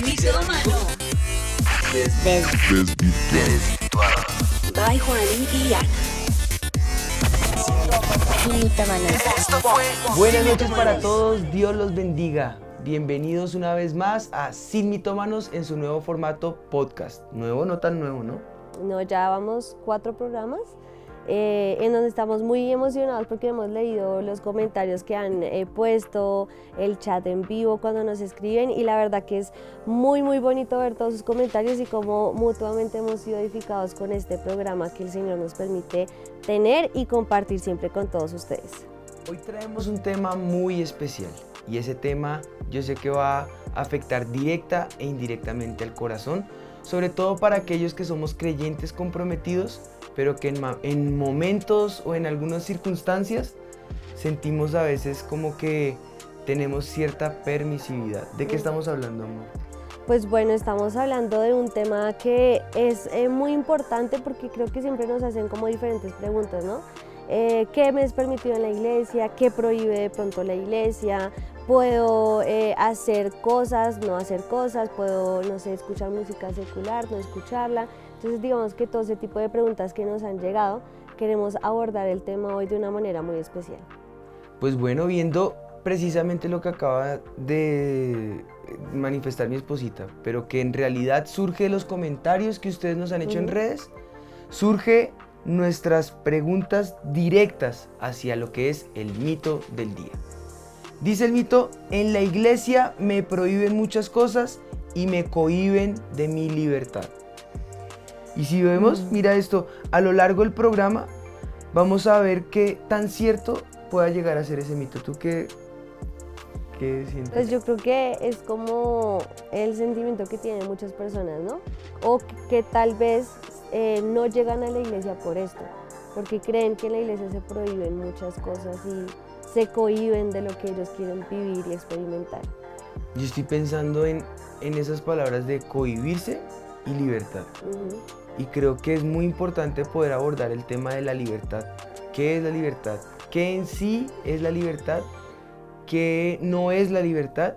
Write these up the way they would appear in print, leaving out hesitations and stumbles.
Mitómano. Desvirtuado. By Juanín y Ana. Buenas noches para todos, Dios los bendiga. Bienvenidos una vez más a Sin Mitómanos en su nuevo formato podcast. Nuevo, no tan nuevo, ¿no? No, ya vamos 4 programas en donde estamos muy emocionados porque hemos leído los comentarios que han puesto, el chat en vivo cuando nos escriben, y la verdad que es muy bonito ver todos sus comentarios y cómo mutuamente hemos sido edificados con este programa que el Señor nos permite tener y compartir siempre con todos ustedes. Hoy traemos un tema muy especial y ese tema yo sé que va a afectar directa e indirectamente al corazón, sobre todo para aquellos que somos creyentes comprometidos, pero que en momentos o en algunas circunstancias sentimos a veces como que tenemos cierta permisividad. ¿De qué estamos hablando, amor? Pues bueno, estamos hablando de un tema que es muy importante porque creo que siempre nos hacen como diferentes preguntas, ¿no? ¿Qué me es permitido en la iglesia? ¿Qué prohíbe de pronto la iglesia? ¿Puedo hacer cosas, no hacer cosas? ¿Puedo, no sé, escuchar música secular, no escucharla? Entonces digamos que todo ese tipo de preguntas que nos han llegado, queremos abordar el tema hoy de una manera muy especial. Pues bueno, viendo precisamente lo que acaba de manifestar mi esposita, pero que en realidad surge de los comentarios que ustedes nos han hecho en redes, surge nuestras preguntas directas hacia lo que es el mito del día. Dice el mito: en la iglesia me prohíben muchas cosas y me cohíben de mi libertad. Y si vemos, mira esto, a lo largo del programa vamos a ver qué tan cierto pueda llegar a ser ese mito. ¿Tú qué sientes? Pues yo creo que es como el sentimiento que tienen muchas personas, ¿no? O que tal vez no llegan a la iglesia por esto, porque creen que en la iglesia se prohíben muchas cosas y se cohíben de lo que ellos quieren vivir y experimentar. Yo estoy pensando en esas palabras de cohibirse y libertad. Y creo que es muy importante poder abordar el tema de la libertad. ¿Qué es la libertad? ¿Qué en sí es la libertad? ¿Qué no es la libertad?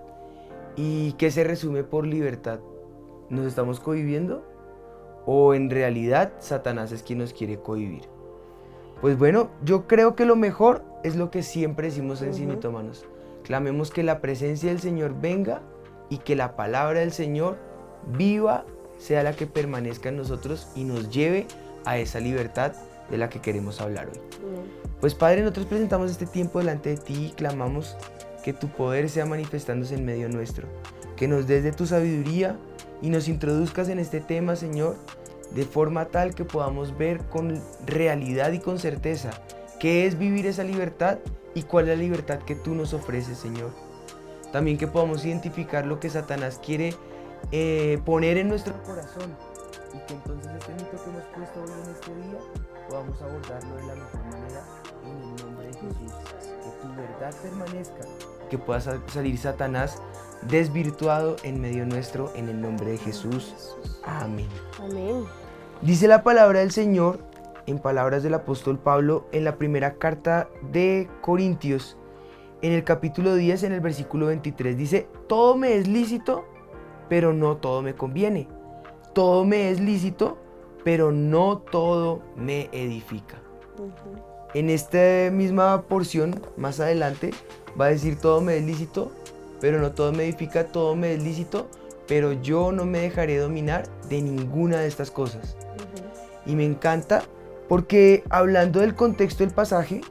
¿Y qué se resume por libertad? ¿Nos estamos cohibiendo? ¿O en realidad Satanás es quien nos quiere cohibir? Pues bueno, yo creo que lo mejor es lo que siempre decimos en Sin Mitómanos. Clamemos que la presencia del Señor venga y que la palabra del Señor viva, sea la que permanezca en nosotros y nos lleve a esa libertad de la que queremos hablar hoy. Pues Padre, nosotros presentamos este tiempo delante de ti y clamamos que tu poder sea manifestándose en medio nuestro, que nos des de tu sabiduría y nos introduzcas en este tema, Señor, de forma tal que podamos ver con realidad y con certeza qué es vivir esa libertad y cuál es la libertad que tú nos ofreces, Señor. También que podamos identificar lo que Satanás quiere poner en nuestro corazón y que entonces este mito que hemos puesto hoy en este día podamos abordarlo de la mejor manera en el nombre de Jesús. Que tu verdad permanezca, que pueda salir Satanás desvirtuado en medio nuestro en el nombre de Jesús. Amén. Amén. Dice la palabra del Señor en palabras del apóstol Pablo en la primera carta de Corintios, en el capítulo 10, en el versículo 23, dice: todo me es lícito, pero no todo me conviene. Todo me es lícito, pero no todo me edifica. En esta misma porción, más adelante, va a decir: todo me es lícito, pero no todo me edifica. Todo me es lícito, pero yo no me dejaré dominar de ninguna de estas cosas. Y me encanta porque, hablando del contexto del pasaje,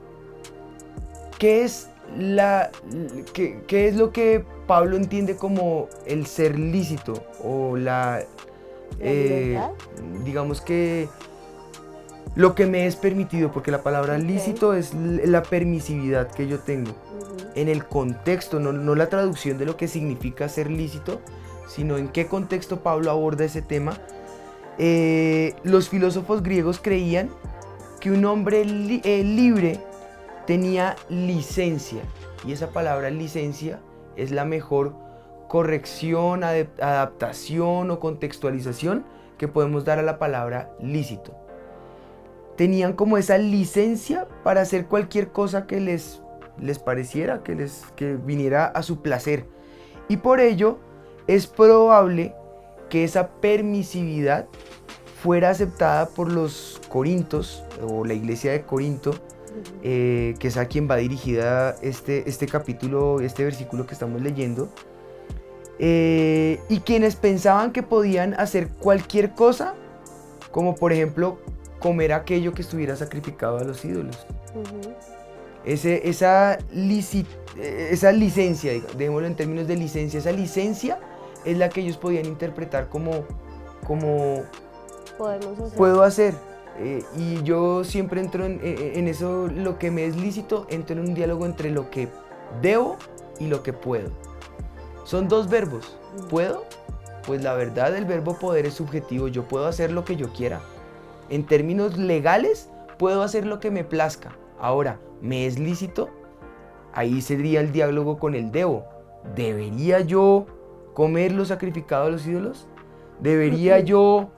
¿qué es lo que Pablo entiende como el ser lícito o digamos que lo que me es permitido? Porque la palabra lícito es la permisividad que yo tengo en el contexto, no la traducción de lo que significa ser lícito, sino en qué contexto Pablo aborda ese tema. Los filósofos griegos creían que un hombre libre tenía licencia, y esa palabra licencia es la mejor corrección, adaptación o contextualización que podemos dar a la palabra lícito. Tenían como esa licencia para hacer cualquier cosa que les les pareciera, que viniera a su placer. Y por ello es probable que esa permisividad fuera aceptada por los corintos o la iglesia de Corinto, que es a quien va dirigida este capítulo, este versículo que estamos leyendo, y quienes pensaban que podían hacer cualquier cosa, como por ejemplo comer aquello que estuviera sacrificado a los ídolos. Esa licencia, dejémoslo en términos de licencia, esa licencia es la que ellos podían interpretar como Podemos hacer. puedo hacer. Y yo siempre entro en eso, lo que me es lícito, entro en un diálogo entre lo que debo y lo que puedo. Son dos verbos. ¿Puedo? Pues la verdad, el verbo poder es subjetivo. Yo puedo hacer lo que yo quiera. En términos legales, puedo hacer lo que me plazca. Ahora, ¿me es lícito? Ahí sería el diálogo con el debo. ¿Debería yo comer lo sacrificado a los ídolos? ¿Debería yo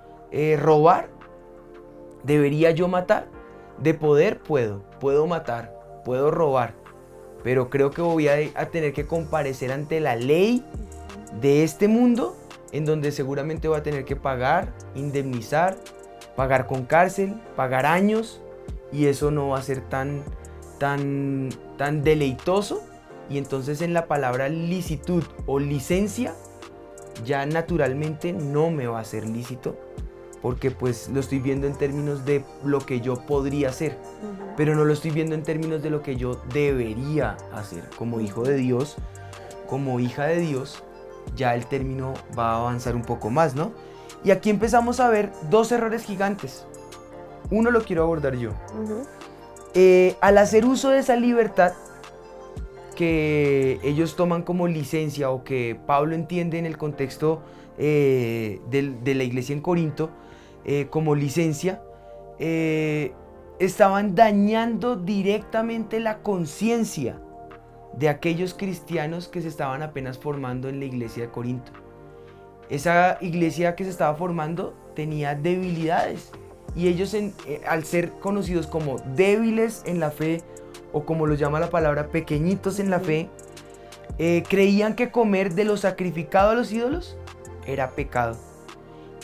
robar? ¿Debería yo matar? De poder puedo matar, puedo robar, pero creo que voy a tener que comparecer ante la ley de este mundo, en donde seguramente voy a tener que pagar, indemnizar, pagar con cárcel, pagar años, y eso no va a ser tan deleitoso. Y entonces en la palabra licitud o licencia ya naturalmente no me va a ser lícito, porque pues lo estoy viendo en términos de lo que yo podría hacer, pero no lo estoy viendo en términos de lo que yo debería hacer. Como hijo de Dios, como hija de Dios, ya el término va a avanzar un poco más, ¿no? Y aquí empezamos a ver dos errores gigantes. Uno lo quiero abordar yo. Al hacer uso de esa libertad que ellos toman como licencia, o que Pablo entiende en el contexto de la iglesia en Corinto como licencia, estaban dañando directamente la conciencia de aquellos cristianos que se estaban apenas formando en la iglesia de Corinto. Esa iglesia que se estaba formando tenía debilidades, y ellos al ser conocidos como débiles en la fe, o como lo llama la palabra, pequeñitos en la fe, creían que comer de lo sacrificado a los ídolos era pecado.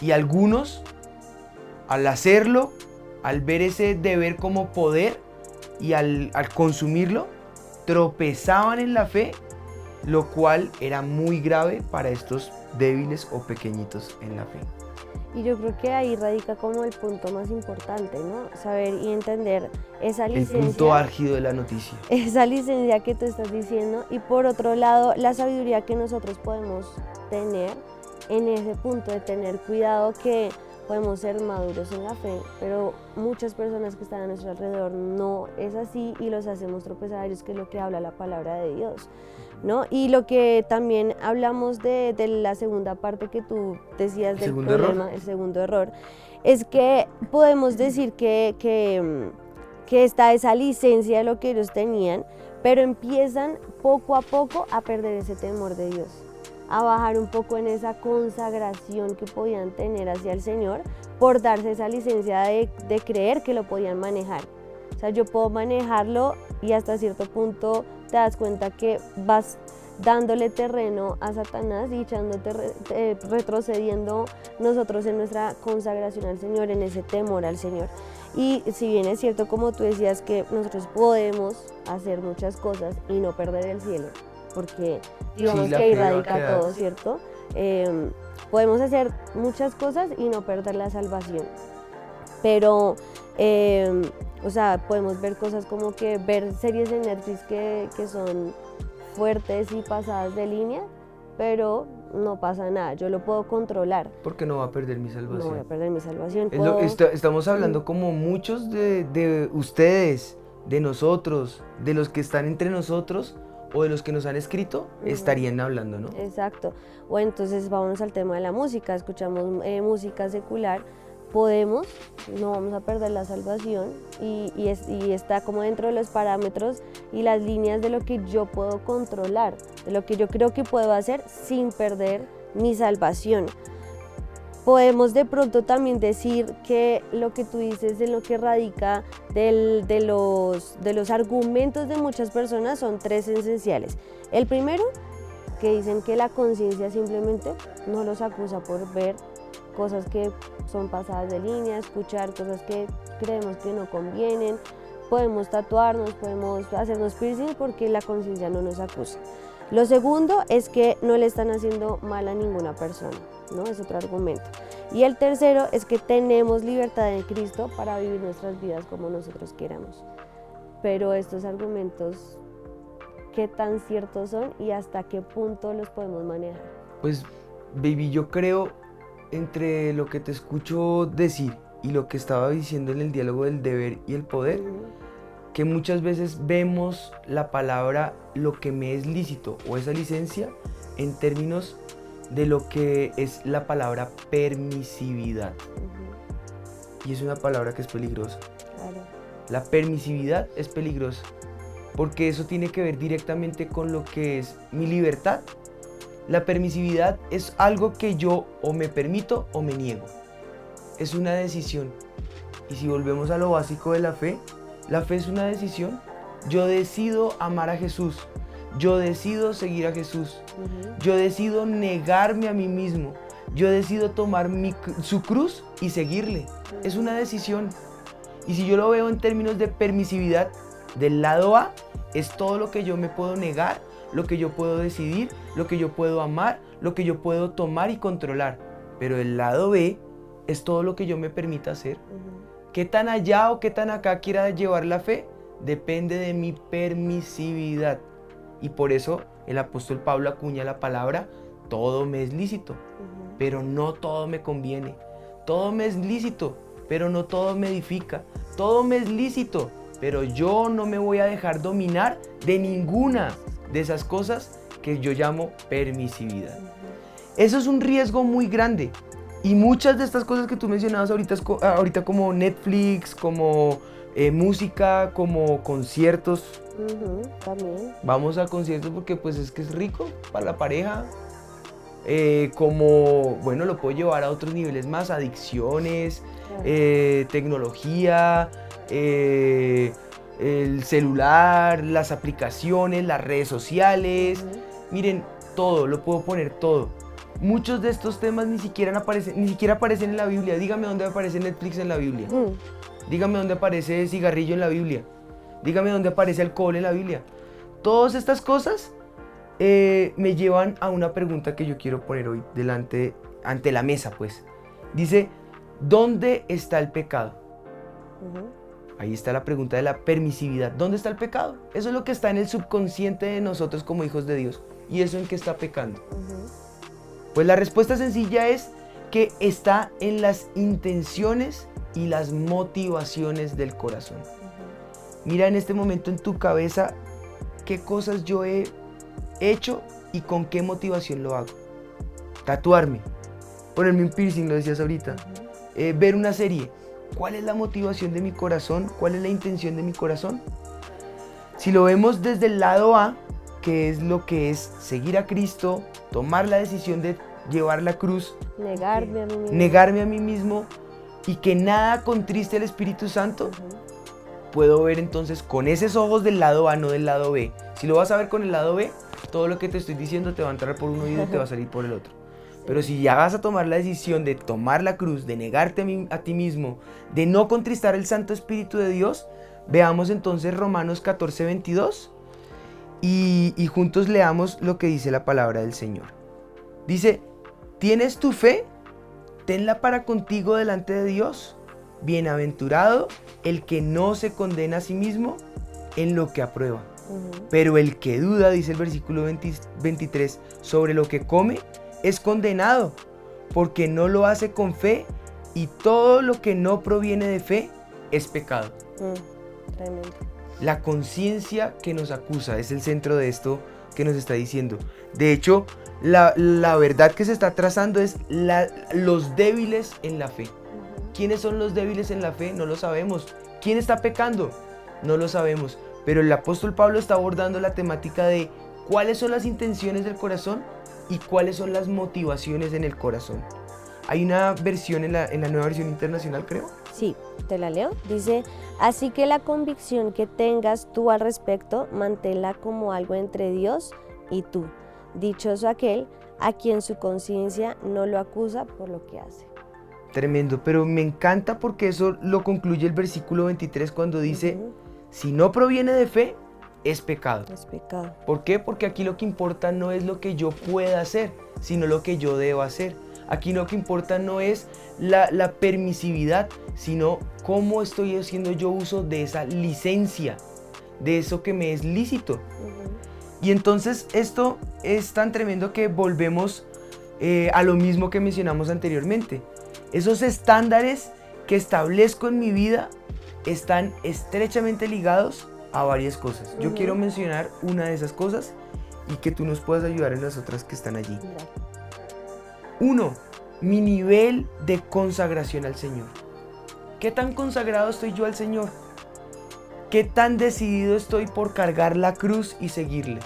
Y algunos, al hacerlo, al ver ese deber como poder, y al consumirlo, tropezaban en la fe, lo cual era muy grave para estos débiles o pequeñitos en la fe. Y yo creo que ahí radica como el punto más importante, ¿no? Saber y entender esa licencia. El punto álgido de la noticia. Esa licencia que tú estás diciendo, y por otro lado, la sabiduría que nosotros podemos tener en ese punto de tener cuidado, que podemos ser maduros en la fe, pero muchas personas que están a nuestro alrededor no es así, y los hacemos tropezar a ellos, que es lo que habla la palabra de Dios, ¿no? Y lo que también hablamos de la segunda parte que tú decías del problema, el segundo error, es que podemos decir que está esa licencia de lo que ellos tenían, pero empiezan poco a poco a perder ese temor de Dios, a bajar un poco en esa consagración que podían tener hacia el Señor, por darse esa licencia de creer que lo podían manejar. O sea, yo puedo manejarlo, y hasta cierto punto te das cuenta que vas dándole terreno a Satanás y retrocediendo nosotros en nuestra consagración al Señor, en ese temor al Señor. Y si bien es cierto, como tú decías, que nosotros podemos hacer muchas cosas y no perder el cielo, porque digamos que ahí radica todo, ¿cierto? Podemos hacer muchas cosas y no perder la salvación, pero o sea, podemos ver cosas como que ver series de Netflix que son fuertes y pasadas de línea, pero no pasa nada, yo lo puedo controlar. Porque no va a perder mi salvación. No voy a perder mi salvación. Estamos hablando como muchos de ustedes, de nosotros, de los que están entre nosotros, o de los que nos han escrito, estarían hablando, ¿no? Exacto. O entonces vámonos al tema de la música, escuchamos música secular, no vamos a perder la salvación, y está como dentro de los parámetros y las líneas de lo que yo puedo controlar, de lo que yo creo que puedo hacer sin perder mi salvación. podemos de pronto también decir que lo que tú dices en lo que radica de los argumentos de muchas personas son tres esenciales. El primero, que dicen que la conciencia simplemente no los acusa por ver cosas que son pasadas de línea, escuchar cosas que creemos que no convienen, podemos tatuarnos, podemos hacernos piercing porque la conciencia no nos acusa. Lo segundo es que no le están haciendo mal a ninguna persona, ¿no? Es otro argumento. Y el tercero es que tenemos libertad en Cristo para vivir nuestras vidas como nosotros queramos. Pero estos argumentos, ¿qué tan ciertos son y hasta qué punto los podemos manejar? Pues, baby, yo creo, entre lo que te escucho decir y lo que estaba diciendo en el diálogo del deber y el poder, que muchas veces vemos la palabra lo que me es lícito o esa licencia en términos de lo que es la palabra permisividad. Y es una palabra que es peligrosa. Claro. La permisividad es peligrosa porque eso tiene que ver directamente con lo que es mi libertad. La permisividad es algo que yo o me permito o me niego. Es una decisión. Y si volvemos a lo básico de la fe es una decisión. Yo decido amar a Jesús. Yo decido seguir a Jesús. Yo decido negarme a mí mismo. Yo decido tomar su cruz y seguirle. Es una decisión. Y si yo lo veo en términos de permisividad, del lado A es todo lo que yo me puedo negar, lo que yo puedo decidir, lo que yo puedo amar, lo que yo puedo tomar y controlar. Pero el lado B es todo lo que yo me permita hacer. ¿Qué tan allá o qué tan acá quiera llevar la fe? Depende de mi permisividad. Y por eso el apóstol Pablo acuña la palabra, todo me es lícito, pero no todo me conviene. Todo me es lícito, pero no todo me edifica. Todo me es lícito, pero yo no me voy a dejar dominar de ninguna de esas cosas que yo llamo permisividad. Eso es un riesgo muy grande. Y muchas de estas cosas que tú mencionabas ahorita como Netflix, como música, como conciertos. También. Vamos a conciertos porque pues es que es rico para la pareja. Como, bueno, lo puedo llevar a otros niveles más, adicciones, tecnología, el celular, las aplicaciones, las redes sociales. Miren, todo, lo puedo poner todo. Muchos de estos temas ni siquiera aparecen en la Biblia. Dígame dónde aparece Netflix en la Biblia. Dígame dónde aparece cigarrillo en la Biblia. Dígame dónde aparece alcohol en la Biblia. Todas estas cosas me llevan a una pregunta que yo quiero poner hoy ante la mesa, pues. Dice, ¿dónde está el pecado? Ahí está la pregunta de la permisividad. ¿Dónde está el pecado? Eso es lo que está en el subconsciente de nosotros como hijos de Dios. ¿Y eso en qué está pecando? Pues la respuesta sencilla es que está en las intenciones y las motivaciones del corazón. Mira en este momento en tu cabeza qué cosas yo he hecho y con qué motivación lo hago. Tatuarme, ponerme un piercing, lo decías ahorita, ver una serie. ¿Cuál es la motivación de mi corazón? ¿Cuál es la intención de mi corazón? Si lo vemos desde el lado A, que es lo que es seguir a Cristo, tomar la decisión de llevar la cruz, negarme a mí mismo y que nada contriste al Espíritu Santo, puedo ver entonces con esos ojos del lado A, no del lado B. Si lo vas a ver con el lado B, todo lo que te estoy diciendo te va a entrar por un oído y te va a salir por el otro. Pero si ya vas a tomar la decisión de tomar la cruz, de negarte a ti mismo, de no contristar el Santo Espíritu de Dios, veamos entonces Romanos 14:22 y juntos leamos lo que dice la palabra del Señor. Dice, ¿tienes tu fe? Tenla para contigo delante de Dios. Bienaventurado el que no se condena a sí mismo en lo que aprueba. Pero el que duda, dice el versículo 23, sobre lo que come, es condenado, porque no lo hace con fe, y todo lo que no proviene de fe es pecado. Tremendo. La conciencia que nos acusa es el centro de esto que nos está diciendo. De hecho, la verdad que se está trazando es los débiles en la fe. ¿Quiénes son los débiles en la fe? No lo sabemos. ¿Quién está pecando? No lo sabemos. Pero el apóstol Pablo está abordando la temática de cuáles son las intenciones del corazón y cuáles son las motivaciones en el corazón. Hay una versión en la nueva versión internacional, creo. Sí, te la leo. Dice, así que la convicción que tengas tú al respecto, manténla como algo entre Dios y tú. Dichoso aquel a quien su conciencia no lo acusa por lo que hace. Tremendo, pero me encanta porque eso lo concluye el versículo 23 cuando dice, si no proviene de fe, es pecado. Es pecado. ¿Por qué? Porque aquí lo que importa no es lo que yo pueda hacer, sino lo que yo debo hacer. Aquí lo que importa no es la permisividad, sino cómo estoy haciendo yo uso de esa licencia, de eso que me es lícito. Y entonces esto es tan tremendo que volvemos a lo mismo que mencionamos anteriormente. Esos estándares que establezco en mi vida están estrechamente ligados a varias cosas. Yo quiero mencionar una de esas cosas y que tú nos puedas ayudar en las otras que están allí. 1. Mi nivel de consagración al Señor. ¿Qué tan consagrado estoy yo al Señor? ¿Qué tan decidido estoy por cargar la cruz y seguirle?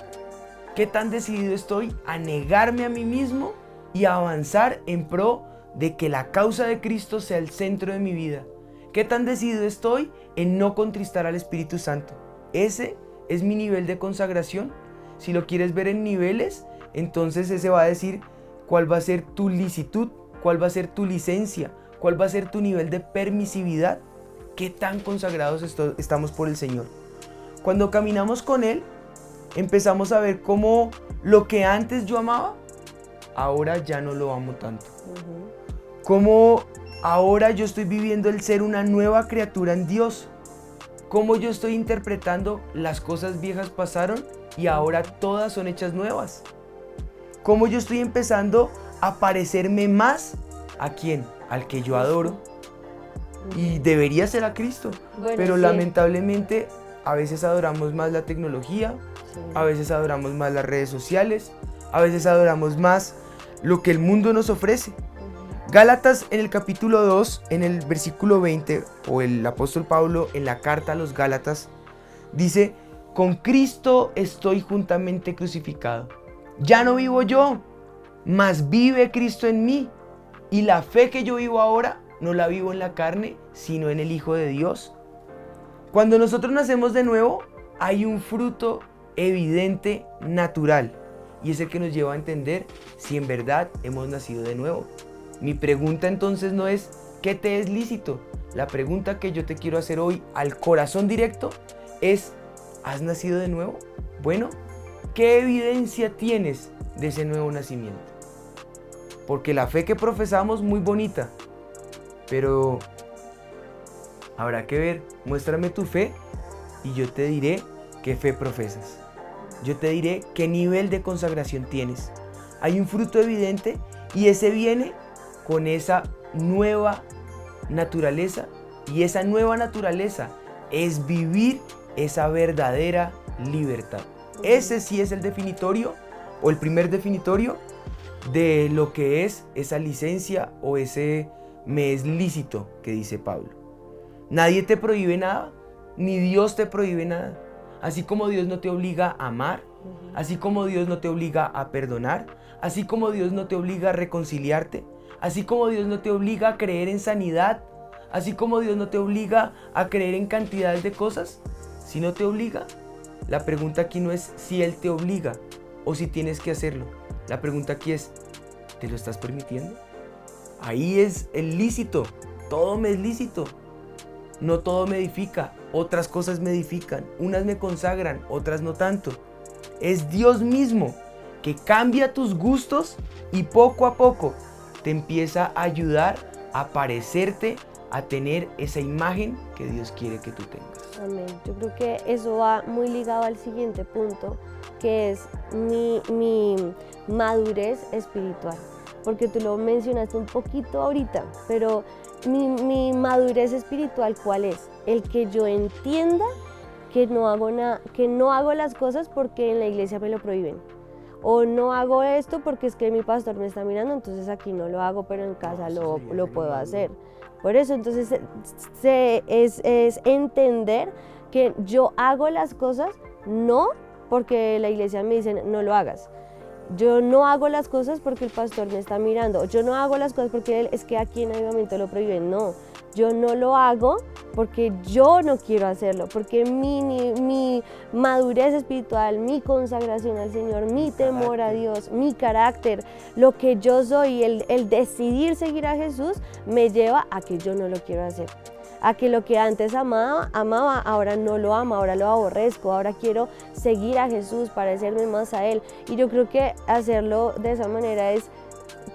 ¿Qué tan decidido estoy a negarme a mí mismo y a avanzar en pro de que la causa de Cristo sea el centro de mi vida? ¿Qué tan decidido estoy en no contristar al Espíritu Santo? Ese es mi nivel de consagración. Si lo quieres ver en niveles, entonces ese va a decir cuál va a ser tu licitud, cuál va a ser tu licencia, cuál va a ser tu nivel de permisividad. ¿Qué tan consagrados estamos por el Señor? Cuando caminamos con Él, empezamos a ver cómo lo que antes yo amaba, ahora ya no lo amo tanto. Cómo ahora yo estoy viviendo el ser una nueva criatura en Dios. Cómo yo estoy interpretando las cosas viejas pasaron y ahora todas son hechas nuevas. Cómo yo estoy empezando a parecerme más ¿a quién? Al que yo adoro. Y debería ser a Cristo. Bueno, pero sí. lamentablemente a veces adoramos más la tecnología, a veces adoramos más las redes sociales, a veces adoramos más lo que el mundo nos ofrece. Gálatas en el capítulo 2, en el versículo 20, o el apóstol Pablo en la carta a los Gálatas, dice, con Cristo estoy juntamente crucificado. Ya no vivo yo, mas vive Cristo en mí. Y la fe que yo vivo ahora, no la vivo en la carne, sino en el Hijo de Dios. Cuando nosotros nacemos de nuevo, hay un fruto evidente, natural, y es el que nos lleva a entender si en verdad hemos nacido de nuevo. Mi pregunta entonces no es ¿qué te es lícito? La pregunta que yo te quiero hacer hoy al corazón directo es ¿has nacido de nuevo? Bueno, ¿qué evidencia tienes de ese nuevo nacimiento? Porque la fe que profesamos muy bonita, pero habrá que ver, muéstrame tu fe y yo te diré qué fe profesas. Yo te diré qué nivel de consagración tienes. Hay un fruto evidente y ese viene con esa nueva naturaleza, y esa nueva naturaleza es vivir esa verdadera libertad. Ese sí es el definitorio o el primer definitorio de lo que es esa licencia o ese me es lícito que dice Pablo. Nadie te prohíbe nada, ni Dios te prohíbe nada. Así como Dios no te obliga a amar, así como Dios no te obliga a perdonar, así como Dios no te obliga a reconciliarte, así como Dios no te obliga a creer en sanidad, así como Dios no te obliga a creer en cantidades de cosas, si no te obliga, la pregunta aquí no es si Él te obliga o si tienes que hacerlo. La pregunta aquí es, ¿te lo estás permitiendo? Ahí es el lícito, todo me es lícito. No todo me edifica, otras cosas me edifican, unas me consagran, otras no tanto. Es Dios mismo que cambia tus gustos y poco a poco te empieza a ayudar a parecerte, a tener esa imagen que Dios quiere que tú tengas. Amén. Yo creo que eso va muy ligado al siguiente punto, que es mi madurez espiritual. Porque tú lo mencionaste un poquito ahorita, pero mi madurez espiritual, ¿cuál es? El que yo entienda que no hago las cosas porque en la iglesia me lo prohíben. O no hago esto porque es que mi pastor me está mirando, entonces aquí no lo hago, pero en casa lo puedo hacer. Por eso, entonces, es entender que yo hago las cosas no porque la iglesia me dice no lo hagas. Yo no hago las cosas porque el pastor me está mirando. Yo no hago las cosas porque es que aquí en Avivamiento lo prohíben. No, yo no lo hago porque yo no quiero hacerlo, porque mi madurez espiritual, mi consagración al Señor, mi temor a Dios, mi carácter, lo que yo soy, el decidir seguir a Jesús, me lleva a que yo no lo quiero hacer. A que lo que antes amaba, ahora no lo amo, ahora lo aborrezco, ahora quiero seguir a Jesús, parecerme más a Él. Y yo creo que hacerlo de esa manera es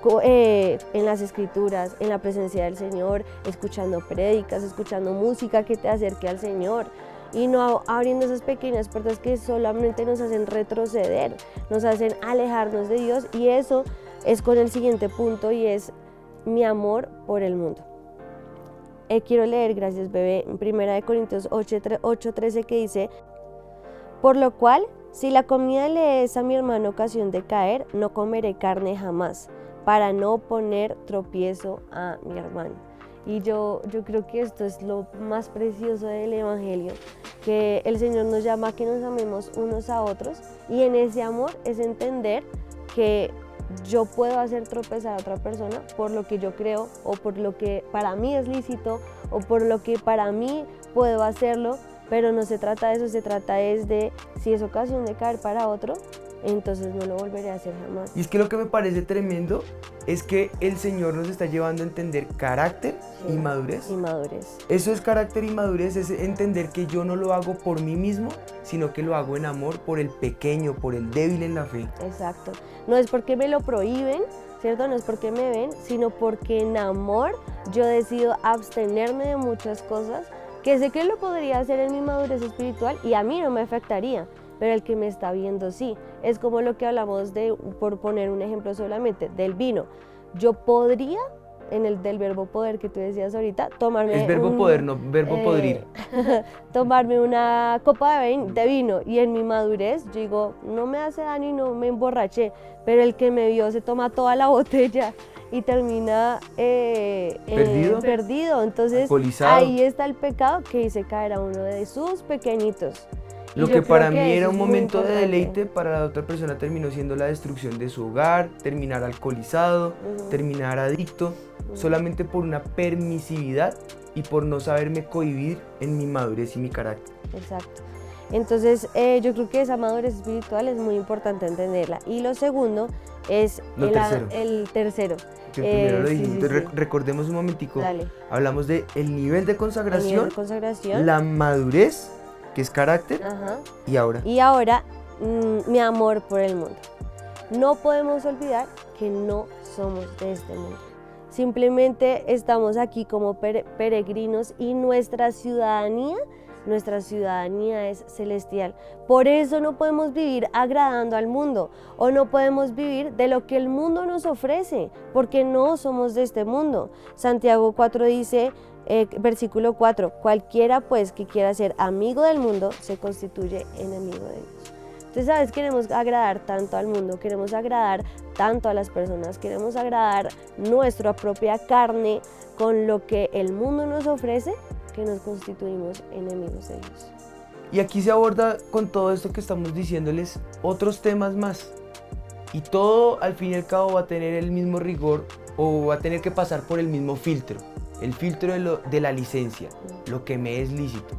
en las escrituras, en la presencia del Señor, escuchando prédicas, escuchando música que te acerque al Señor y no abriendo esas pequeñas puertas que solamente nos hacen retroceder, nos hacen alejarnos de Dios. Y eso es con el siguiente punto, y es mi amor por el mundo. Quiero leer, gracias bebé, en 1 Corintios 8:13, que dice: por lo cual, si la comida le es a mi hermano ocasión de caer, no comeré carne jamás, para no poner tropiezo a mi hermano. Y yo creo que esto es lo más precioso del Evangelio, que el Señor nos llama a que nos amemos unos a otros, y en ese amor es entender que yo puedo hacer tropezar a otra persona por lo que yo creo, o por lo que para mí es lícito, o por lo que para mí puedo hacerlo, pero no se trata de eso, se trata es de si es ocasión de caer para otro, entonces no lo volveré a hacer jamás. Y es que lo que me parece tremendo es que el Señor nos está llevando a entender carácter y madurez. Y madurez. Eso es carácter y madurez, es entender que yo no lo hago por mí mismo, sino que lo hago en amor por el pequeño, por el débil en la fe. Exacto. No es porque me lo prohíben, ¿cierto? No es porque me ven, sino porque en amor yo decido abstenerme de muchas cosas que sé que lo podría hacer en mi madurez espiritual y a mí no me afectaría, pero el que me está viendo sí. Es como lo que hablamos de, por poner un ejemplo solamente, del vino. Yo podría, del verbo poder que tú decías ahorita, tomarme Es verbo poder, no verbo podrir. tomarme una copa de vino, y en mi madurez yo digo, no me hace daño y no me emborraché, pero el que me vio se toma toda la botella y termina perdido. Entonces alcoholizado. Ahí está el pecado que hice caer a uno de sus pequeñitos. Lo que para mí era un momento de deleite, para la otra persona terminó siendo la destrucción de su hogar, terminar alcoholizado, terminar adicto, solamente por una permisividad y por no saberme cohibir en mi madurez y mi carácter. Exacto. Entonces yo creo que esa madurez espiritual es muy importante entenderla. Y lo segundo es el tercero. Que primero lo dijimos. Sí. Entonces, recordemos un momentico. Dale. Hablamos de el nivel de consagración, consagración, la madurez, que es carácter, ajá, y ahora. Y ahora, mi amor por el mundo. No podemos olvidar que no somos de este mundo. Simplemente estamos aquí como peregrinos, y nuestra ciudadanía es celestial. Por eso no podemos vivir agradando al mundo, o no podemos vivir de lo que el mundo nos ofrece, porque no somos de este mundo. Santiago 4 dice, versículo 4, cualquiera pues que quiera ser amigo del mundo se constituye enemigo de Dios. Entonces, ¿sabes? Queremos agradar tanto al mundo, queremos agradar tanto a las personas, queremos agradar nuestra propia carne con lo que el mundo nos ofrece, que nos constituimos enemigos de Dios. Y aquí se aborda, con todo esto que estamos diciéndoles, otros temas más. Y todo al fin y al cabo va a tener el mismo rigor, o va a tener que pasar por el mismo filtro. El filtro de la licencia, lo que me es lícito,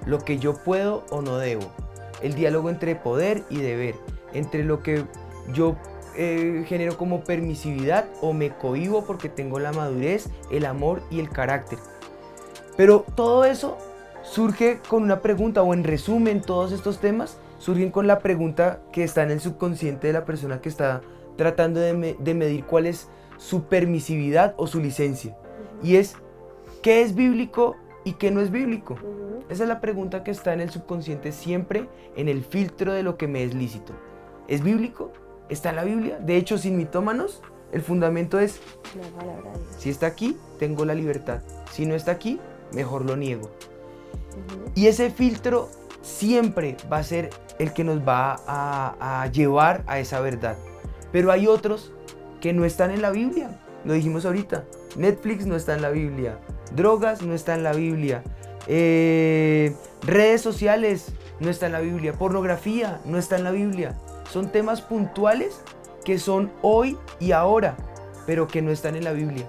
lo que yo puedo o no debo. El diálogo entre poder y deber, entre lo que yo genero como permisividad o me cohíbo porque tengo la madurez, el amor y el carácter. Pero todo eso surge con una pregunta, o en resumen todos estos temas surgen con la pregunta que está en el subconsciente de la persona que está tratando de medir cuál es su permisividad o su licencia. Y es, ¿qué es bíblico y qué no es bíblico? Esa es la pregunta que está en el subconsciente, siempre en el filtro de lo que me es lícito. ¿Es bíblico? ¿Está en la Biblia? De hecho, sin mitómanos, el fundamento es, La palabra de Dios. si está aquí, tengo la libertad. Si no está aquí, mejor lo niego. Y ese filtro siempre va a ser el que nos va a llevar a esa verdad. Pero hay otros que no están en la Biblia. Lo dijimos ahorita. Netflix no está en la Biblia. Drogas no está en la Biblia. Redes sociales no está en la Biblia. Pornografía no está en la Biblia. Son temas puntuales que son hoy y ahora, pero que no están en la Biblia.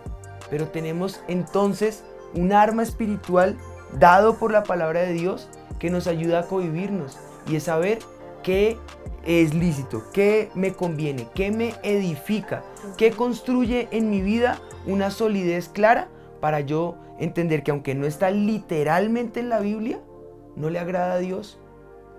Pero tenemos entonces un arma espiritual dado por la palabra de Dios que nos ayuda a convivirnos y es saber qué es lícito, qué me conviene, qué me edifica, qué construye en mi vida una solidez clara para yo entender que aunque no está literalmente en la Biblia, no le agrada a Dios.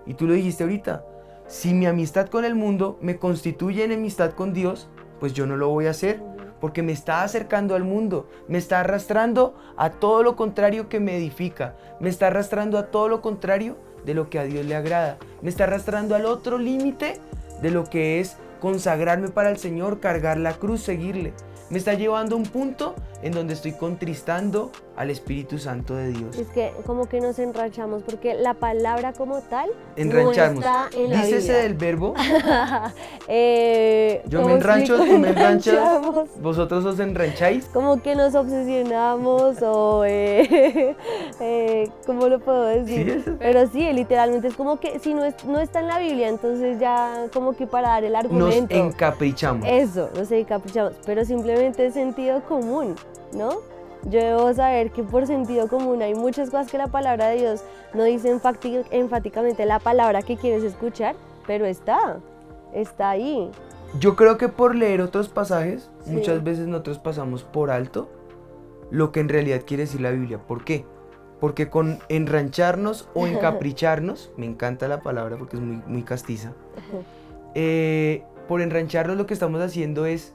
Y tú lo dijiste ahorita, si mi amistad con el mundo me constituye enemistad con Dios, pues yo no lo voy a hacer, porque me está acercando al mundo, me está arrastrando a todo lo contrario que me edifica, me está arrastrando a todo lo contrario de lo que a Dios le agrada, me está arrastrando al otro límite de lo que es consagrarme para el Señor, cargar la cruz, seguirle. Me está llevando a un punto en donde estoy contristando al Espíritu Santo de Dios. Es que como que nos enranchamos porque la palabra como tal Enrancharnos. no está en la Dícese Biblia. del verbo. Yo ¿Cómo me enrancho, explico? tú me enranchas, Enranchamos. vosotros os enrancháis. Como que nos obsesionamos o ¿cómo lo puedo decir? Sí, eso. Pero sí, literalmente es como que si no está en la Biblia, entonces ya como que para dar el Nos argumento. encaprichamos. Eso, nos encaprichamos, pero simplemente es sentido común, ¿no? Yo debo saber que por sentido común hay muchas cosas que la palabra de Dios no dice enfáticamente la palabra que quieres escuchar, pero está ahí. Yo creo que por leer otros pasajes, Sí. muchas veces nosotros pasamos por alto lo que en realidad quiere decir la Biblia. ¿Por qué? Porque con enrancharnos o encapricharnos, me encanta la palabra porque es muy castiza, por enrancharnos lo que estamos haciendo es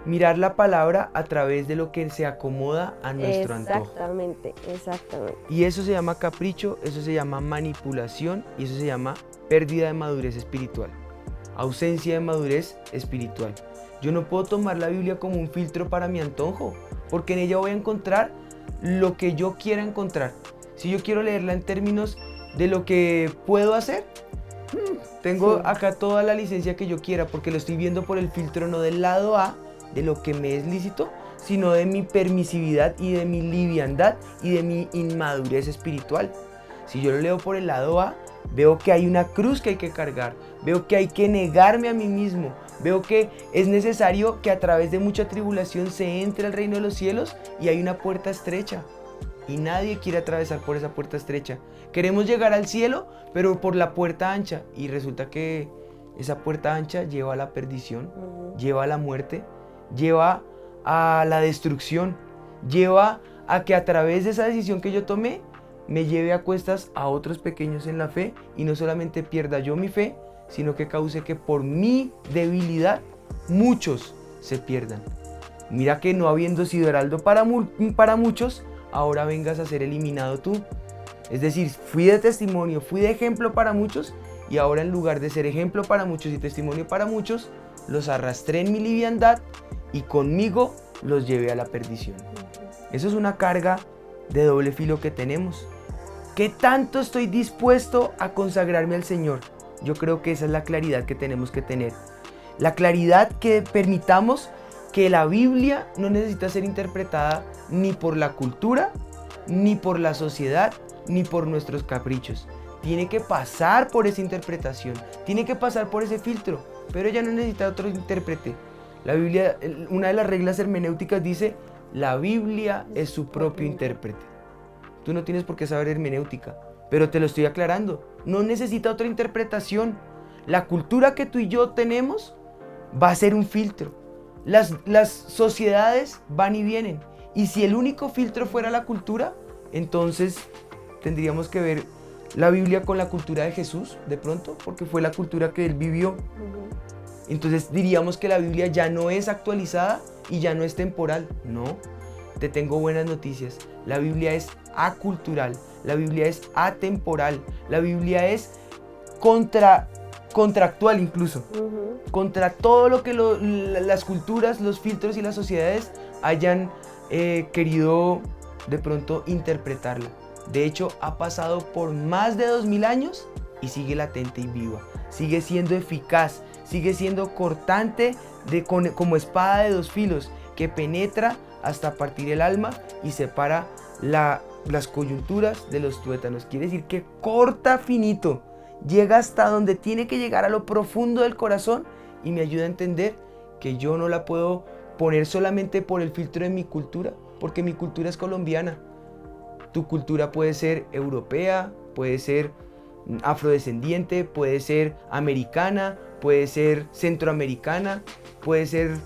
mirar la palabra a través de lo que se acomoda a nuestro antojo. Exactamente. Y eso se llama capricho, eso se llama manipulación y eso se llama pérdida de madurez espiritual, ausencia de madurez espiritual. Yo no puedo tomar la Biblia como un filtro para mi antojo, porque en ella voy a encontrar lo que yo quiera encontrar. Si yo quiero leerla en términos de lo que puedo hacer, tengo Sí. acá toda la licencia que yo quiera, porque lo estoy viendo por el filtro no del lado A, de lo que me es lícito, sino de mi permisividad y de mi liviandad y de mi inmadurez espiritual. Si yo lo leo por el lado A, veo que hay una cruz que hay que cargar, veo que hay que negarme a mí mismo, veo que es necesario que a través de mucha tribulación se entre al reino de los cielos y hay una puerta estrecha y nadie quiere atravesar por esa puerta estrecha. Queremos llegar al cielo, pero por la puerta ancha y resulta que esa puerta ancha lleva a la perdición, lleva a la muerte, lleva a la destrucción, lleva a que a través de esa decisión que yo tomé me lleve a cuestas a otros pequeños en la fe y no solamente pierda yo mi fe, sino que cause que por mi debilidad muchos se pierdan. Mira que no habiendo sido heraldo para muchos, ahora vengas a ser eliminado tú. Es decir, fui de testimonio, fui de ejemplo para muchos y ahora en lugar de ser ejemplo para muchos y testimonio para muchos, los arrastré en mi liviandad y conmigo los llevé a la perdición. Eso es una carga de doble filo que tenemos. ¿Qué tanto estoy dispuesto a consagrarme al Señor? Yo creo que esa es la claridad que tenemos que tener. La claridad que permitamos que la Biblia no necesita ser interpretada ni por la cultura, ni por la sociedad, ni por nuestros caprichos. Tiene que pasar por esa interpretación, tiene que pasar por ese filtro, pero ella no necesita otro intérprete. La Biblia, una de las reglas hermenéuticas dice, la Biblia es su propio intérprete. Tú no tienes por qué saber hermenéutica, pero te lo estoy aclarando. No necesita otra interpretación. La cultura que tú y yo tenemos va a ser un filtro. Las sociedades van y vienen. Y si el único filtro fuera la cultura, entonces tendríamos que ver la Biblia con la cultura de Jesús, de pronto, porque fue la cultura que él vivió. Entonces diríamos que la Biblia ya no es actualizada y ya no es temporal. No, te tengo buenas noticias. La Biblia es acultural, la Biblia es atemporal, la Biblia es contractual incluso, contra todo lo que las culturas, los filtros y las sociedades hayan querido de pronto interpretarla. De hecho, ha pasado por más de 2000 años y sigue latente y viva, sigue siendo eficaz, sigue siendo cortante como espada de dos filos que penetra hasta partir el alma y separa las coyunturas de los tuétanos. Quiere decir que corta finito, llega hasta donde tiene que llegar, a lo profundo del corazón, y me ayuda a entender que yo no la puedo poner solamente por el filtro de mi cultura, porque mi cultura es colombiana. Tu cultura puede ser europea, puede ser afrodescendiente, puede ser americana, puede ser centroamericana, puede ser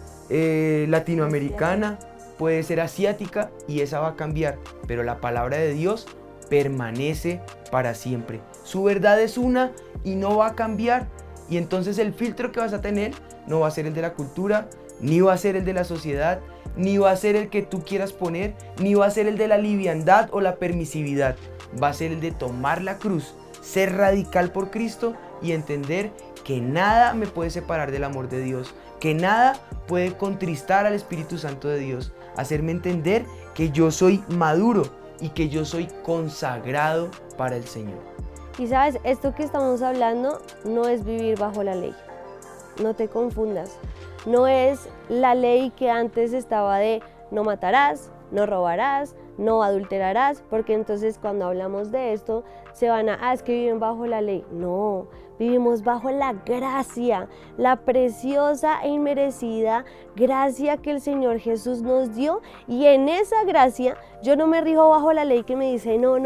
latinoamericana, puede ser asiática, y esa va a cambiar, pero la palabra de Dios permanece para siempre. Su verdad es una y no va a cambiar, y entonces el filtro que vas a tener no va a ser el de la cultura, ni va a ser el de la sociedad, ni va a ser el que tú quieras poner, ni va a ser el de la liviandad o la permisividad. Va a ser el de tomar la cruz, ser radical por Cristo y entender que nada me puede separar del amor de Dios, que nada puede contristar al Espíritu Santo de Dios, hacerme entender que yo soy maduro y que yo soy consagrado para el Señor. Y sabes, esto que estamos hablando no es vivir bajo la ley, no te confundas. No es la ley que antes estaba de no matarás, no robarás, no adulterarás, porque entonces cuando hablamos de esto se van a, es que viven bajo la ley. No, vivimos bajo la gracia, la preciosa e inmerecida gracia que el Señor Jesús nos dio, y en esa gracia yo no me rijo bajo la ley que me dice no,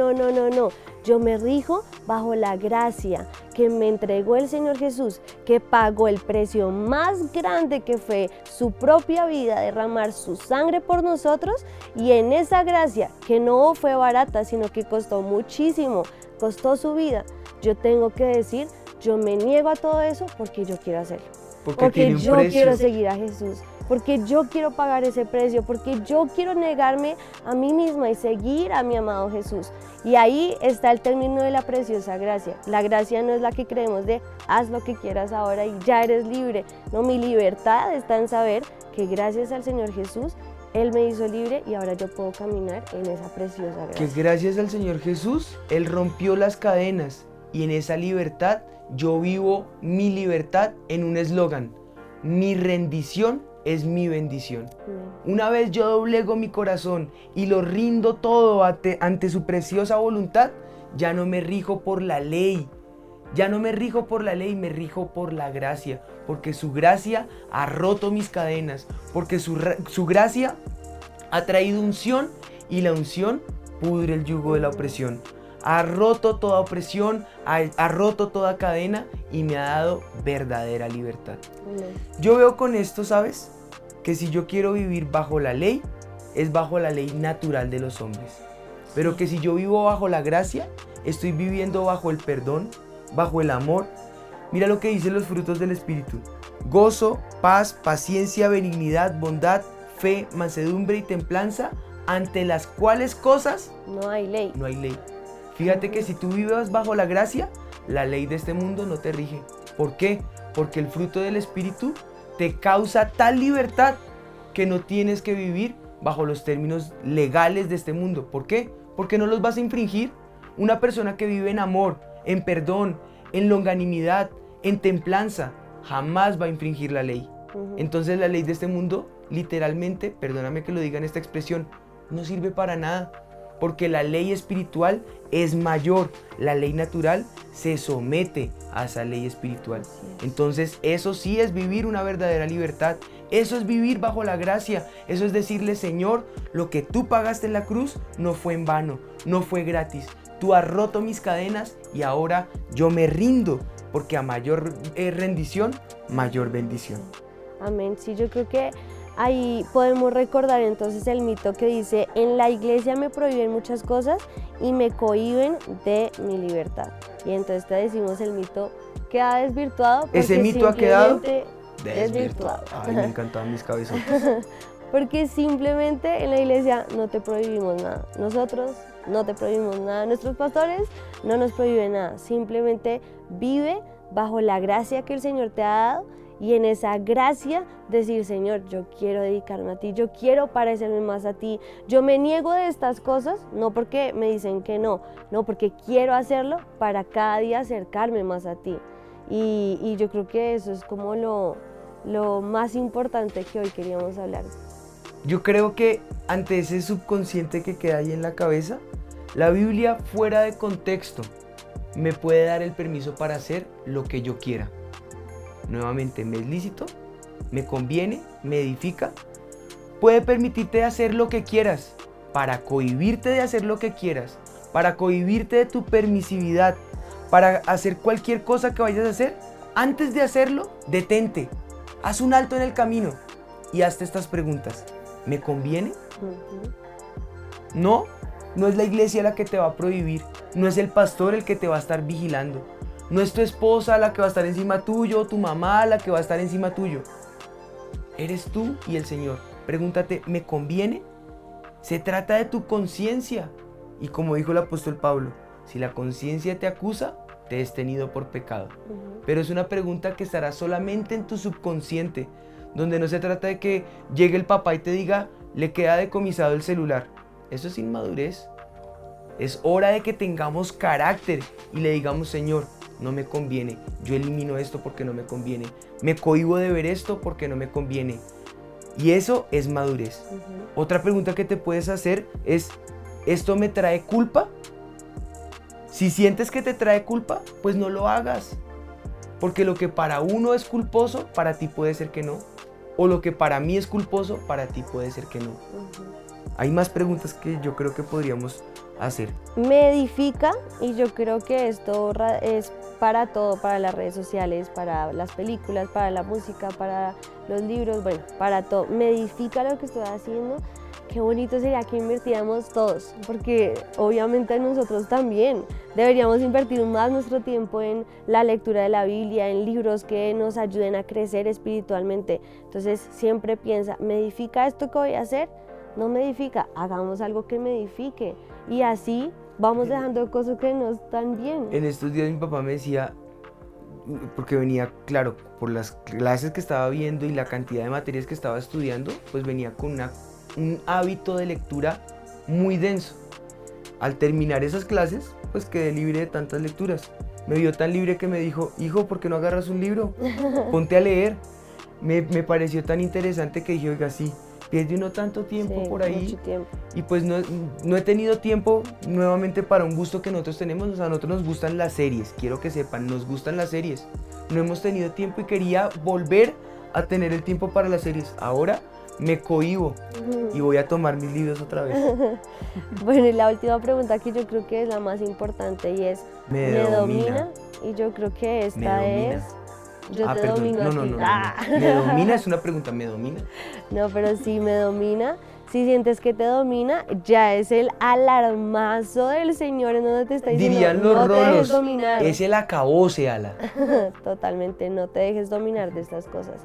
yo me rijo bajo la gracia que me entregó el Señor Jesús, que pagó el precio más grande, que fue su propia vida, derramar su sangre por nosotros, y en esa gracia que no fue barata, sino que costó muchísimo, costó su vida, yo tengo que decir, yo me niego a todo eso porque yo quiero hacerlo, porque yo quiero seguir a Jesús, porque yo quiero pagar ese precio, porque yo quiero negarme a mí misma y seguir a mi amado Jesús. Y ahí está el término de la preciosa gracia. La gracia no es la que creemos de haz lo que quieras ahora y ya eres libre. No, mi libertad está en saber que gracias al Señor Jesús, Él me hizo libre y ahora yo puedo caminar en esa preciosa gracia. Que gracias al Señor Jesús, Él rompió las cadenas, y en esa libertad yo vivo mi libertad en un eslogan: mi rendición es mi bendición. Una vez yo doblego mi corazón y lo rindo todo ante su preciosa voluntad, ya no me rijo por la ley, me rijo por la gracia, porque su gracia ha roto mis cadenas, porque su gracia ha traído unción, y la unción pudre el yugo de la opresión. Ha roto toda opresión, ha roto toda cadena y me ha dado verdadera libertad. Yo veo con esto, ¿sabes? Que si yo quiero vivir bajo la ley, es bajo la ley natural de los hombres. Pero que si yo vivo bajo la gracia, estoy viviendo bajo el perdón, bajo el amor. Mira lo que dicen los frutos del Espíritu: gozo, paz, paciencia, benignidad, bondad, fe, mansedumbre y templanza, ante las cuales cosas no hay ley. No hay ley. Fíjate que si tú vives bajo la gracia, la ley de este mundo no te rige. ¿Por qué? Porque el fruto del Espíritu te causa tal libertad que no tienes que vivir bajo los términos legales de este mundo. ¿Por qué? Porque no los vas a infringir. Una persona que vive en amor, en perdón, en longanimidad, en templanza, jamás va a infringir la ley. Entonces la ley de este mundo, literalmente, perdóname que lo diga en esta expresión, no sirve para nada. Porque la ley espiritual es mayor, la ley natural se somete a esa ley espiritual. Entonces eso sí es vivir una verdadera libertad, eso es vivir bajo la gracia, eso es decirle: Señor, lo que tú pagaste en la cruz no fue en vano, no fue gratis, tú has roto mis cadenas y ahora yo me rindo, porque a mayor rendición, mayor bendición. Amén, sí, yo creo que ahí podemos recordar entonces el mito que dice: en la iglesia me prohíben muchas cosas y me cohíben de mi libertad. Y entonces te decimos, el mito queda desvirtuado. Ese mito ha quedado desvirtuado. Ay, me encantaban mis cabezones. Porque simplemente en la iglesia no te prohibimos nada. Nosotros no te prohibimos nada. Nuestros pastores no nos prohíben nada. Simplemente vive bajo la gracia que el Señor te ha dado. Y en esa gracia decir: Señor, yo quiero dedicarme a ti, yo quiero parecerme más a ti. Yo me niego de estas cosas, no porque me dicen que no, porque quiero hacerlo para cada día acercarme más a ti. Y yo creo que eso es como lo más importante que hoy queríamos hablar. Yo creo que ante ese subconsciente que queda ahí en la cabeza, la Biblia fuera de contexto me puede dar el permiso para hacer lo que yo quiera. nuevamente, me es lícito, me conviene, me edifica, puede permitirte hacer lo que quieras, para cohibirte de hacer lo que quieras, para cohibirte de tu permisividad, para hacer cualquier cosa que vayas a hacer. Antes de hacerlo, detente, haz un alto en el camino y hazte estas preguntas. ¿Me conviene? No, no es la iglesia la que te va a prohibir, no es el pastor el que te va a estar vigilando, no es tu esposa la que va a estar encima tuyo, o tu mamá la que va a estar encima tuyo. Eres tú y el Señor. Pregúntate, ¿me conviene? Se trata de tu conciencia. Y como dijo el apóstol Pablo, si la conciencia te acusa, te es tenido por pecado. Pero es una pregunta que estará solamente en tu subconsciente, donde no se trata de que llegue el papá y te diga, le queda decomisado el celular. Eso es inmadurez. Es hora de que tengamos carácter y le digamos, Señor, no me conviene, yo elimino esto porque no me conviene, me cohíbo de ver esto porque no me conviene. Y eso es madurez. Otra pregunta que te puedes hacer es, ¿esto me trae culpa? Si sientes que te trae culpa, pues no lo hagas. Porque lo que para uno es culposo, para ti puede ser que no. O lo que para mí es culposo, para ti puede ser que no. Hay más preguntas que yo creo que podríamos hacer. Me edifica, y yo creo que esto es para todo, para las redes sociales, para las películas, para la música, para los libros, bueno, para todo. Me edifica lo que estoy haciendo. Qué bonito sería que invirtiéramos todos, porque obviamente nosotros también deberíamos invertir más nuestro tiempo en la lectura de la Biblia, en libros que nos ayuden a crecer espiritualmente. Entonces siempre piensa, ¿me edifica esto que voy a hacer? No me edifica, hagamos algo que me edifique. Y así vamos dejando cosas que no están bien. En estos días mi papá me decía, porque venía, claro, por las clases que estaba viendo y la cantidad de materias que estaba estudiando, pues venía con un hábito de lectura muy denso. Al terminar esas clases, pues quedé libre de tantas lecturas. Me vio tan libre que me dijo, hijo, ¿por qué no agarras un libro? Ponte a leer. Me pareció tan interesante que dije, oiga, sí, pierde uno tanto tiempo por ahí. Mucho tiempo. Y pues no he tenido tiempo nuevamente para un gusto que nosotros tenemos. O sea, a nosotros nos gustan las series, quiero que sepan, nos gustan las series. No hemos tenido tiempo y quería volver a tener el tiempo para las series. Ahora me cohíbo y voy a tomar mis libros otra vez. Bueno, y la última pregunta que yo creo que es la más importante y es, ¿me domina? Y yo creo que esta es... Yo te perdón. domino a ti. No. ¿Me domina? Es una pregunta, ¿me domina? No, pero sí me domina. Si sientes que te domina, ya es el alarmazo del Señor en donde te está diciendo, dirían los no te dejes rolos, dominar. es el acabose, ala. Totalmente, no te dejes dominar de estas cosas.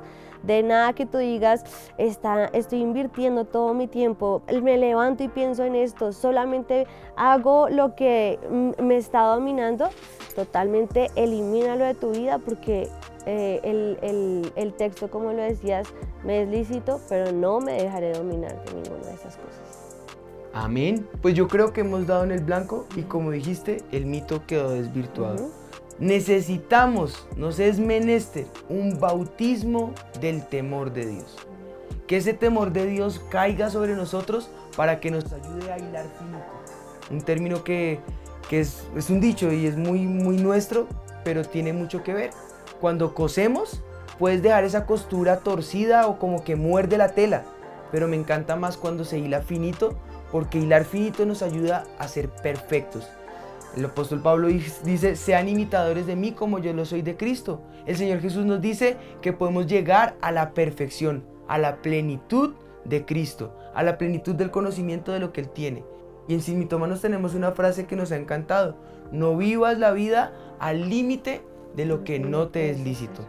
De nada que tú digas, estoy invirtiendo todo mi tiempo, me levanto y pienso en esto, solamente hago lo que me está dominando. Totalmente elimínalo de tu vida, porque el texto, como lo decías, me es lícito, pero no me dejaré dominar de ninguna de esas cosas. Amén. Pues yo creo que hemos dado en el blanco y como dijiste, el mito quedó desvirtuado. Necesitamos, nos es menester, un bautismo del temor de Dios. Que ese temor de Dios caiga sobre nosotros para que nos ayude a hilar finito. Un término que es un dicho y es muy nuestro, pero tiene mucho que ver. Cuando cosemos, puedes dejar esa costura torcida o como que muerde la tela, pero me encanta más cuando se hila finito, porque hilar finito nos ayuda a ser perfectos. El apóstol Pablo dice, sean imitadores de mí como yo lo soy de Cristo. El Señor Jesús nos dice que podemos llegar a la perfección, a la plenitud de Cristo, a la plenitud del conocimiento de lo que Él tiene. Y en Sin Mitómanos tenemos una frase que nos ha encantado: no vivas la vida al límite de lo que no te es lícito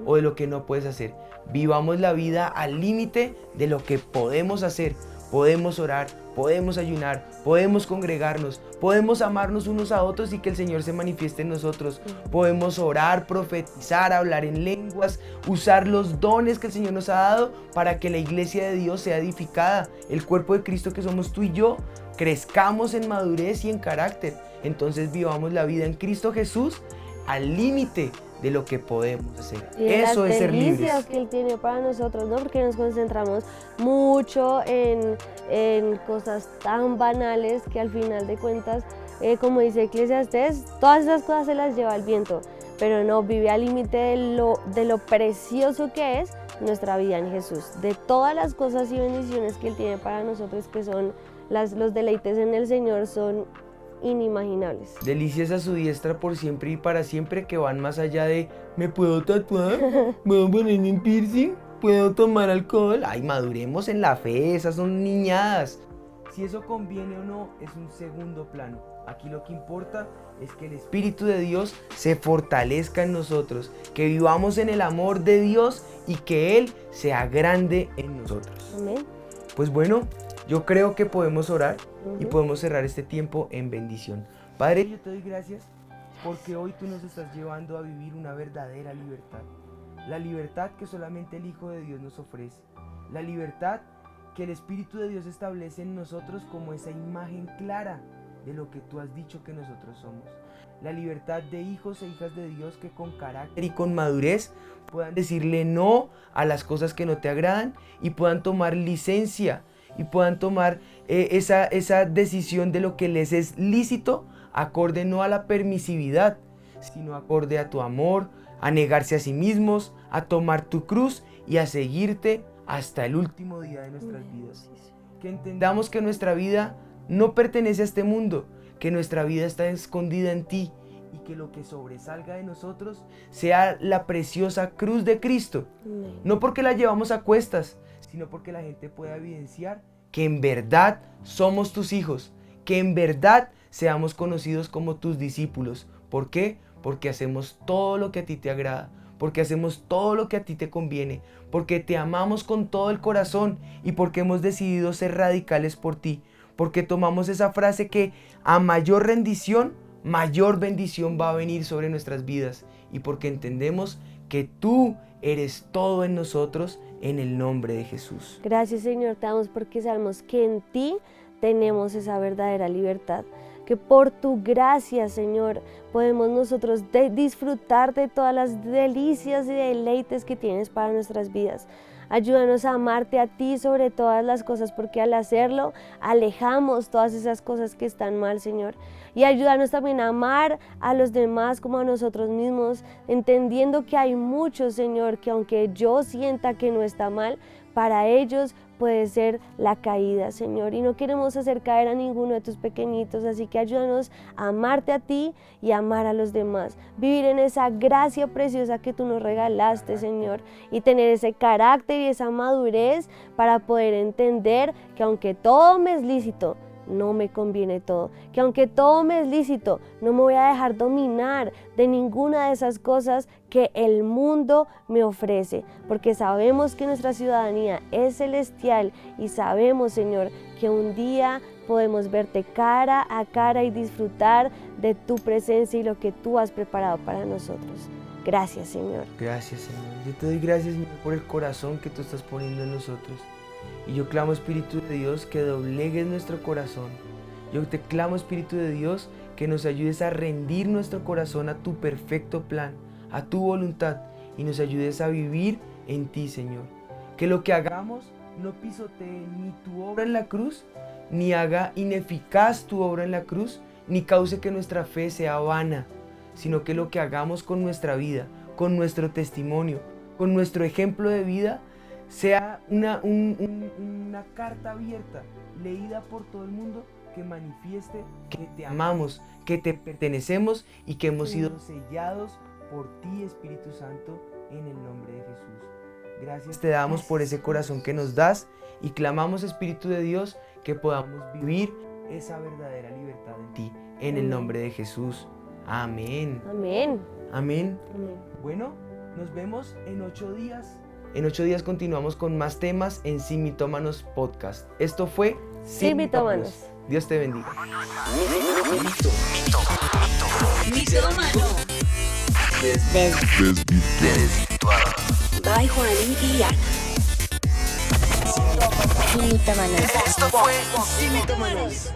o de lo que no puedes hacer. Vivamos la vida al límite de lo que podemos hacer. Podemos orar, podemos ayunar, podemos congregarnos, podemos amarnos unos a otros y que el Señor se manifieste en nosotros. Podemos orar, profetizar, hablar en lenguas, usar los dones que el Señor nos ha dado para que la iglesia de Dios sea edificada. El cuerpo de Cristo que somos tú y yo, crezcamos en madurez y en carácter. Entonces vivamos la vida en Cristo Jesús al límite de lo que podemos hacer. Y eso es ser libres. Las delicias que Él tiene para nosotros, ¿no? Porque nos concentramos mucho en cosas tan banales que al final de cuentas, como dice Eclesiastés, todas esas cosas se las lleva el viento. pero no, vive al límite de lo precioso que es nuestra vida en Jesús, de todas las cosas y bendiciones que Él tiene para nosotros, que son los deleites en el Señor son inimaginables. Delicias a su diestra por siempre y para siempre, que van más allá de ¿me puedo tatuar? ¿Puedo ponerme un piercing? ¿Puedo tomar alcohol? Ay, maduremos en la fe, esas son niñadas. Si eso conviene o no es un segundo plano. Aquí lo que importa es que el Espíritu de Dios se fortalezca en nosotros, que vivamos en el amor de Dios y que Él sea grande en nosotros. Amén. Pues bueno, yo creo que podemos orar y podemos cerrar este tiempo en bendición. Padre, yo te doy gracias porque hoy tú nos estás llevando a vivir una verdadera libertad. La libertad que solamente el Hijo de Dios nos ofrece. La libertad que el Espíritu de Dios establece en nosotros como esa imagen clara de lo que tú has dicho que nosotros somos. La libertad de hijos e hijas de Dios que con carácter y con madurez puedan decirle no a las cosas que no te agradan y puedan tomar licencia y puedan tomar esa decisión de lo que les es lícito, acorde no a la permisividad, sino acorde a tu amor, a negarse a sí mismos, a tomar tu cruz y a seguirte hasta el último día de nuestras vidas. Que entendamos que nuestra vida no pertenece a este mundo, que nuestra vida está escondida en ti y que lo que sobresalga de nosotros sea la preciosa cruz de Cristo. No porque la llevamos a cuestas, sino porque la gente pueda evidenciar que en verdad somos tus hijos, que en verdad seamos conocidos como tus discípulos. ¿Por qué? Porque hacemos todo lo que a ti te agrada, porque hacemos todo lo que a ti te conviene, porque te amamos con todo el corazón y porque hemos decidido ser radicales por ti, porque tomamos esa frase que a mayor rendición, mayor bendición va a venir sobre nuestras vidas y porque entendemos que tú eres todo en nosotros en el nombre de Jesús. Gracias, Señor, te damos porque sabemos que en ti tenemos esa verdadera libertad, que por tu gracia, Señor, podemos nosotros disfrutar de todas las delicias y deleites que tienes para nuestras vidas. Ayúdanos a amarte a ti sobre todas las cosas, porque al hacerlo alejamos todas esas cosas que están mal, Señor. Y ayúdanos también a amar a los demás como a nosotros mismos, entendiendo que hay muchos, Señor, que aunque yo sienta que no está mal, para ellos puede ser la caída, Señor, y no queremos hacer caer a ninguno de tus pequeñitos, así que ayúdanos a amarte a ti y a amar a los demás, vivir en esa gracia preciosa que tú nos regalaste, Señor, y tener ese carácter y esa madurez para poder entender que aunque todo me es lícito, no me conviene todo, que aunque todo me es lícito, no me voy a dejar dominar de ninguna de esas cosas que el mundo me ofrece, porque sabemos que nuestra ciudadanía es celestial y sabemos, Señor, que un día podemos verte cara a cara y disfrutar de tu presencia y lo que tú has preparado para nosotros. Gracias, Señor. Gracias, Señor. Yo te doy gracias, Señor, por el corazón que tú estás poniendo en nosotros. Y yo clamo, Espíritu de Dios, que doblegues nuestro corazón. Yo te clamo, Espíritu de Dios, que nos ayudes a rendir nuestro corazón a tu perfecto plan, a tu voluntad, y nos ayudes a vivir en ti, Señor. Que lo que hagamos no pisotee ni tu obra en la cruz, ni haga ineficaz tu obra en la cruz, ni cause que nuestra fe sea vana, sino que lo que hagamos con nuestra vida, con nuestro testimonio, con nuestro ejemplo de vida, sea una carta abierta, leída por todo el mundo, que manifieste que te amamos, que te pertenecemos y que hemos sido sellados por ti, Espíritu Santo, en el nombre de Jesús. Gracias te damos por ese corazón que nos das y clamamos, Espíritu de Dios, que podamos vivir esa verdadera libertad en ti, en el nombre de Jesús. Amén. Amén. Amén. Amén. Bueno, nos vemos en 8 días. En 8 días continuamos con más temas en Sin Mitómanos Podcast. Esto fue Sin Mitómanos. Dios te bendiga. Mitómano. By Juanín y Jack. Sin Mitómanos. Esto fue Sin Mitómanos.